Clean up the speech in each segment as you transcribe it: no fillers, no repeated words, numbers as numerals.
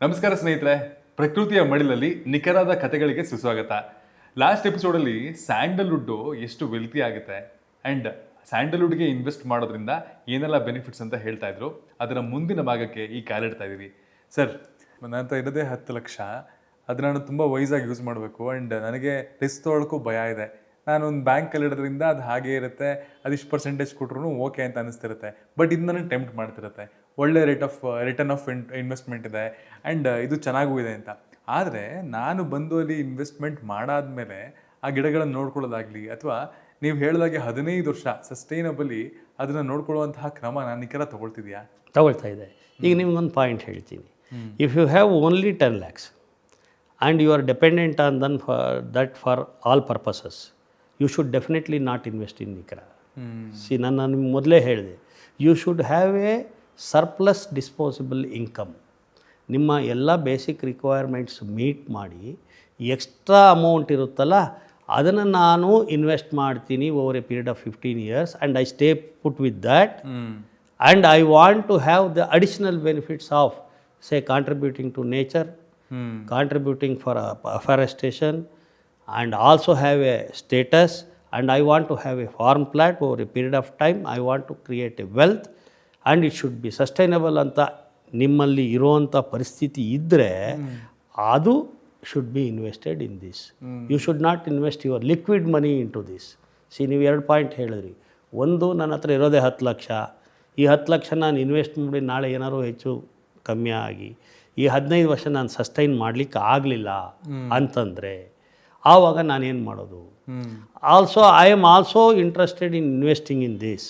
ನಮಸ್ಕಾರ ಸ್ನೇಹಿತರೆ, ಪ್ರಕೃತಿಯ ಮಡಿಲಲ್ಲಿ ನಿಖರಾದ ಕಥೆಗಳಿಗೆ ಸುಸ್ವಾಗತ. ಲಾಸ್ಟ್ ಎಪಿಸೋಡಲ್ಲಿ ಸ್ಯಾಂಡಲ್ವುಡ್ಡು ಎಷ್ಟು ವೆಲ್ತಿ ಆಗುತ್ತೆ ಆ್ಯಂಡ್ ಸ್ಯಾಂಡಲ್ವುಡ್ಗೆ ಇನ್ವೆಸ್ಟ್ ಮಾಡೋದ್ರಿಂದ ಏನೆಲ್ಲ ಬೆನಿಫಿಟ್ಸ್ ಅಂತ ಹೇಳ್ತಾ ಇದ್ರು. ಅದರ ಮುಂದಿನ ಭಾಗಕ್ಕೆ ಈ ಕಾಲಿಡ್ತಾ ಇದ್ದೀವಿ. ಸರ್, ನನ್ನ ಹತ್ರ ಇರೋದೇ 10 ಲಕ್ಷ. ಅದು ನಾನು ತುಂಬ ವೈಸಾಗಿ ಯೂಸ್ ಮಾಡಬೇಕು ಆ್ಯಂಡ್ ನನಗೆ ರಿಸ್ಕ್ ತೊಗೊಳಕ್ಕೂ ಭಯ ಇದೆ. ನಾನು ಒಂದು ಬ್ಯಾಂಕಲ್ಲಿ ಇಡೋದ್ರಿಂದ ಅದು ಹಾಗೇ ಇರುತ್ತೆ, ಅದಿಷ್ಟು ಪರ್ಸೆಂಟೇಜ್ ಕೊಟ್ರು ಓಕೆ ಅಂತ ಅನಿಸ್ತಿರುತ್ತೆ. ಬಟ್ ಇದು ನನಗೆ ಟೆಂಪ್ಟ್ ಮಾಡ್ತಿರುತ್ತೆ. ಒಳ್ಳೆ ರಿಟರ್ನ್ ಆಫ್ ಇನ್ವೆಸ್ಟ್ಮೆಂಟ್ ಇದೆ ಆ್ಯಂಡ್ ಇದು ಚೆನ್ನಾಗೂ ಇದೆ ಅಂತ. ಆದರೆ ನಾನು ಬಂದು ಅಲ್ಲಿ ಇನ್ವೆಸ್ಟ್ಮೆಂಟ್ ಮಾಡಾದ್ಮೇಲೆ ಆ ಗಿಡಗಳನ್ನು ನೋಡ್ಕೊಳ್ಳೋದಾಗಲಿ ಅಥವಾ ನೀವು ಹೇಳಿದಾಗೆ 15 ವರ್ಷ ಸಸ್ಟೈನಬಲಿ ಅದನ್ನು ನೋಡ್ಕೊಳ್ಳುವಂತಹ ಕ್ರಮ ನಾನು ನಿಖರ ತಗೊಳ್ತಾ ಇದೆ. ಈಗ ನಿಮ್ಗೊಂದು ಪಾಯಿಂಟ್ ಹೇಳ್ತೀನಿ. If you have only 10 lakhs and you are dependent on them for all purposes, you should definitely not invest in ನಿಖರ. ನಾನು ನಿಮ್ಗೆ ಮೊದಲೇ ಹೇಳಿದೆ, you should have a surplus disposable income. ನಿಮ್ಮ ಎಲ್ಲ ಬೇಸಿಕ್ ರಿಕ್ವೈರ್ಮೆಂಟ್ಸ್ ಮೀಟ್ ಮಾಡಿ extra amount ಇರುತ್ತಲ್ಲ ಅದನ್ನು ನಾನು ಇನ್ವೆಸ್ಟ್ ಮಾಡ್ತೀನಿ over a period of 15 years and I stay put with that and I want to have the additional benefits of say contributing to nature, contributing for afforestation and also have a status, and I want to have a farm plot over a period of time. I want to create a wealth and it should be sustainable ಅಂತ ನಿಮ್ಮಲ್ಲಿ ಇರುವಂಥ ಪರಿಸ್ಥಿತಿ ಇದ್ದರೆ ಅದು should be invested in this. You should not invest your liquid money in to this. ನೀವು 2 point ಹೇಳಿದ್ರಿ. ಒಂದು, ನನ್ನ ಹತ್ರ ಇರೋದೇ 10 ಲಕ್ಷ. ಈ 10 ಲಕ್ಷ ನಾನು ಇನ್ವೆಸ್ಟ್ ಮಾಡಿ ನಾಳೆ ಏನಾದ್ರು ಹೆಚ್ಚು ಕಮ್ಮಿ ಆಗಿ ಈ 15 ವರ್ಷ ನಾನು ಸಸ್ಟೈನ್ ಮಾಡಲಿಕ್ಕೆ ಆಗಲಿಲ್ಲ ಅಂತಂದರೆ ಆವಾಗ ನಾನೇನು ಮಾಡೋದು? Also I am also interested in investing in this,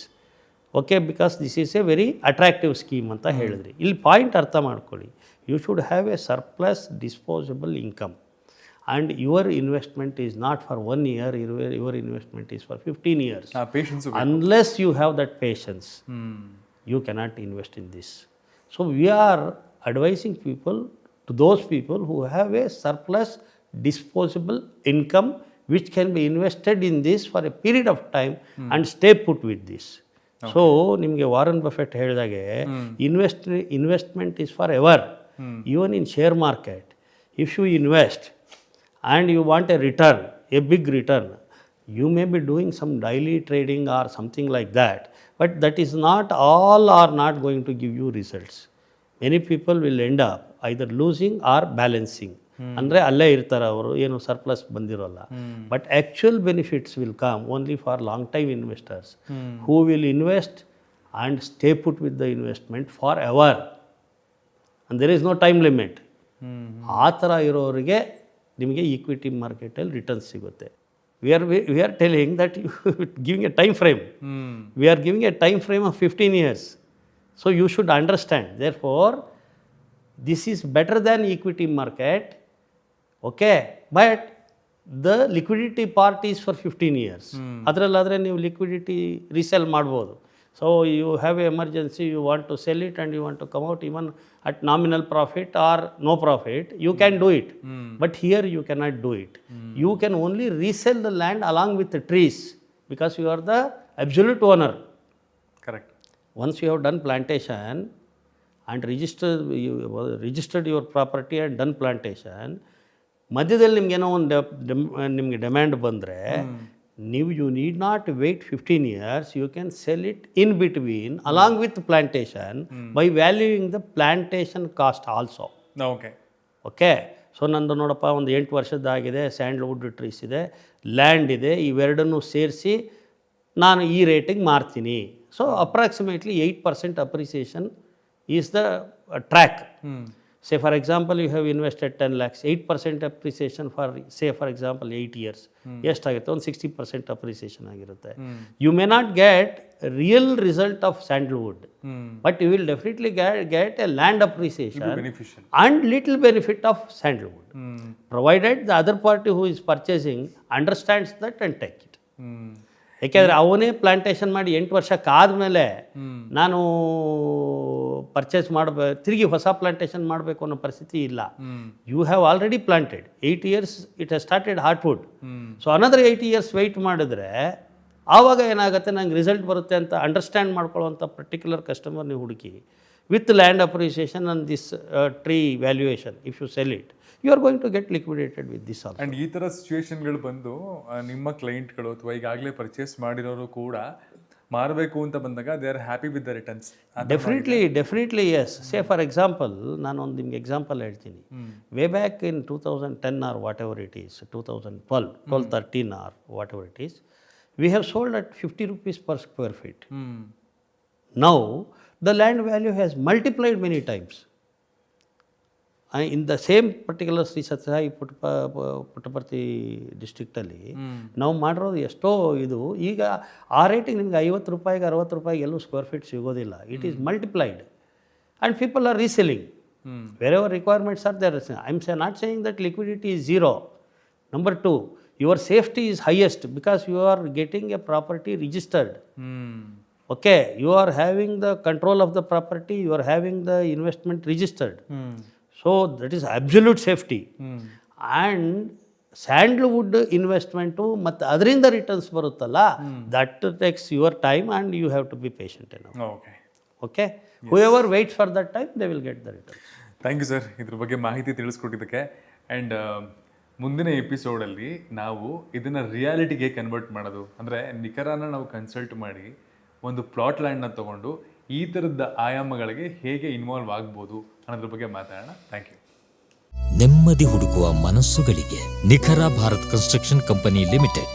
okay, because this is a very attractive scheme ಅಂತ ಹೇಳಿದ್ರಿ. ಇಲ್ಲಿ ಪಾಯಿಂಟ್ ಅರ್ಥ ಮಾಡ್ಕೊಳ್ಳಿ. You should have a surplus disposable income and your investment is not for 1 year, your investment is for 15 years. Unless you have that patience, you cannot invest in this. So we are advising people, to those people who have a surplus disposable income which can be invested in this for a period of time and stay put with this. Okay. So ನಿಮಗೆ Warren Buffett ಹೇಳಿದಾಗೆ investment is forever. Even in share market, if you invest and you want a return, a big return, you may be doing some daily trading or something like that, but that is not all are not going to give you results. Many people will end up either losing or balancing. ಅಂದರೆ ಅಲ್ಲೇ ಇರ್ತಾರೆ ಅವರು, ಏನು surplus ಬಂದಿರೋಲ್ಲ. But actual benefits will come only for long time investors who will invest and stay put with the investment for ever and there is no time limit. ಆ ಥರ ಇರೋರಿಗೆ ನಿಮಗೆ ಈಕ್ವಿಟಿ ಮಾರ್ಕೆಟಲ್ಲಿ ರಿಟರ್ನ್ಸ್ ಸಿಗುತ್ತೆ. We are telling that giving a time frame. We are giving a time frame of 15 years. So you should understand. Therefore, this is better than equity market. Okay, but the liquidity part is for 15 years. ಅದರಲ್ಲಾದರೆ ನೀವು liquidity resell ಮಾಡ್ಬೋದು. So you have a emergency, you want to sell it and you want to come out even at nominal profit or no profit, you can do it. But here you cannot do it. You can only resell the land along with the trees because you are the absolute owner. Correct. Once you have done plantation and registered your property and done plantation, ಮಧ್ಯದಲ್ಲಿ ನಿಮ್ಗೇನೋ ಒಂದು ನಿಮಗೆ demand ಬಂದರೆ ನೀವು you need not wait 15 years. You can sell it in between along with plantation by valuing the plantation cost also. Okay okay. So ನಂದು ನೋಡಪ್ಪ ಒಂದು 8 ವರ್ಷದ್ದಾಗಿದೆ, sandalwood trees ಇದೆ, ಲ್ಯಾಂಡ್ ಇದೆ, ಇವೆರಡನ್ನೂ ಸೇರಿಸಿ ನಾನು ಈ ರೇಟಿಗೆ ಮಾರ್ತೀನಿ. So approximately 8% appreciation is the track. Say for example you have invested 10 lakhs, 8% appreciation for say for example 8 years. ಎಷ್ಟಾಗುತ್ತೆ? ಒಂದು 60% appreciation ಆಗಿರುತ್ತೆ. You may not get real result of sandalwood, but you will definitely get a land appreciation and little benefit of sandalwood, provided the other party who is purchasing understands that and take it. ಯಾಕೆಂದರೆ ಅವನೇ plantation ಮಾಡಿ 8 ವರ್ಷಕ್ಕಾದಮೇಲೆ ನಾನು purchase ತಿರುಗಿ ಹೊಸ plantation ಮಾಡಬೇಕು ಅನ್ನೋ ಪರಿಸ್ಥಿತಿ ಇಲ್ಲ. You have already planted 8 years, it has started heartwood. So another 8 years wait ಮಾಡಿದ್ರೆ ಆವಾಗ ಏನಾಗುತ್ತೆ, ನಂಗೆ ರಿಸಲ್ಟ್ ಬರುತ್ತೆ ಅಂತ ಅಂಡರ್ಸ್ಟ್ಯಾಂಡ್ ಮಾಡ್ಕೊಳ್ಳೋವಂಥ ಪರ್ಟಿಕ್ಯುಲರ್ ಕಸ್ಟಮರ್ ನೀವು ಹುಡುಕಿ. with land appreciation and this tree valuation, if you sell it, you are going to get liquidated with this also. And ಈ ಥರ ಸಿಚುವೇಶನ್ಗಳು ಬಂದು ನಿಮ್ಮ ಕ್ಲೈಂಟ್ಗಳು ಅಥವಾ ಈಗಾಗಲೇ ಪರ್ಚೇಸ್ ಮಾಡಿರೋರು ಕೂಡ ಮಾರಬೇಕು ಅಂತ ಬಂದಾಗ they are happy with the returns. Definitely yes. Say for example, ನಾನು ಒಂದು ನಿಮ್ಗೆ ಎಕ್ಸಾಂಪಲ್ ಹೇಳ್ತೀನಿ. Way back in 2010 or whatever it is, 2013 or whatever it is, we have sold at 50 rupees per square feet. Now the land value has multiplied many times. In the same particular Shri Sathya Sai Puttaparthi ಡಿಸ್ಟ್ರಿಕ್ಟಲ್ಲಿ ನಾವು ಮಾಡಿರೋದು ಎಷ್ಟೋ ಇದು. ಈಗ ಆ ರೇಟಿಗೆ ನಿಮಗೆ 50 ರೂಪಾಯಿಗೆ 60 ರೂಪಾಯಿಗೆ ಎಲ್ಲೂ ಸ್ಕ್ವೇರ್ ಫೀಟ್ ಸಿಗೋದಿಲ್ಲ. It is multiplied and people are reselling wherever requirements are there. I am not saying that liquidity is zero. Number 2, your safety is highest because you are getting a property registered. Okay, you are having the control of the property, you are having the investment registered. So that is absolute safety. And sandalwood investment ಮತ್ತು ಅದರಿಂದ returns ಬರುತ್ತಲ್ಲ, that takes your time and you have to be patient enough. Okay, whoever waits for that time they will get the returns. Thank you sir ಇದ್ರ ಬಗ್ಗೆ ಮಾಹಿತಿ ತಿಳಿಸ್ಕೊಟ್ಟಿದ್ದಕ್ಕೆ. And ಮುಂದಿನ ಎಪಿಸೋಡಲ್ಲಿ ನಾವು ಇದನ್ನು ರಿಯಾಲಿಟಿಗೆ convert ಮಾಡೋದು, ಅಂದರೆ ನಿಖರನ ನಾವು ಕನ್ಸಲ್ಟ್ ಮಾಡಿ ಒಂದು ಪ್ಲಾಟ್ ಲ್ಯಾಂಡ್ನ ತೊಗೊಂಡು ಈ ಥರದ ಆಯಾಮಗಳಿಗೆ ಹೇಗೆ ಇನ್ವಾಲ್ವ್ ಆಗ್ಬೋದು ಅನ್ನೋದ್ರ ಬಗ್ಗೆ ಮಾತಾಡೋಣ. Thank you. ನೆಮ್ಮದಿ ಹುಡುಕುವ ಮನಸ್ಸುಗಳಿಗೆ ನಿಖರ ಭಾರತ್ ಕನ್ಸ್ಟ್ರಕ್ಷನ್ ಕಂಪನಿ ಲಿಮಿಟೆಡ್.